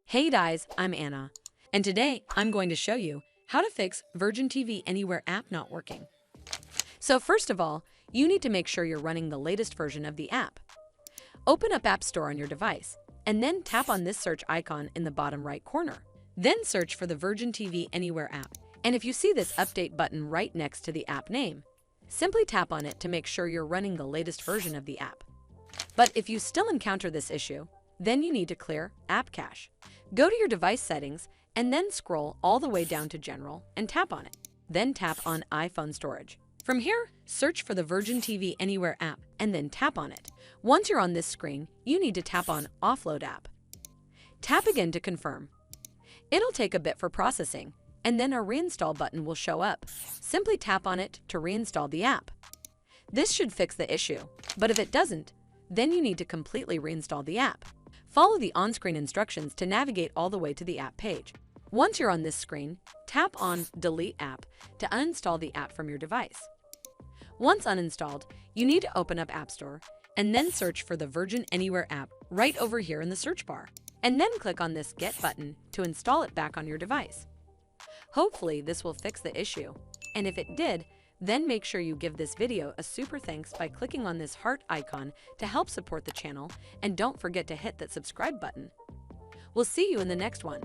Hey guys, I'm Anna, and today I'm going to show you how to fix Virgin TV Anywhere app not working. So first of all, you need to make sure you're running the latest version of the app. Open up App Store on your device, and then tap on this search icon in the bottom right corner. Then search for the Virgin TV Anywhere app, and if you see this update button right next to the app name, simply tap on it to make sure you're running the latest version of the app. But if you still encounter this issue, then you need to clear App Cache. Go to your device settings and then scroll all the way down to General and tap on it. Then tap on iPhone Storage. From here, search for the Virgin TV Anywhere app and then tap on it. Once you're on this screen, you need to tap on Offload App. Tap again to confirm. It'll take a bit for processing, and then a Reinstall button will show up. Simply tap on it to reinstall the app. This should fix the issue, but if it doesn't, then you need to completely reinstall the app. Follow the on-screen instructions to navigate all the way to the app page. Once you're on this screen, tap on Delete App to uninstall the app from your device. Once uninstalled, you need to open up App Store and then search for the Virgin Anywhere app right over here in the search bar, and then click on this Get button to install it back on your device. Hopefully this will fix the issue, and if it did, then make sure you give this video a super thanks by clicking on this heart icon to help support the channel, and don't forget to hit that subscribe button. We'll see you in the next one.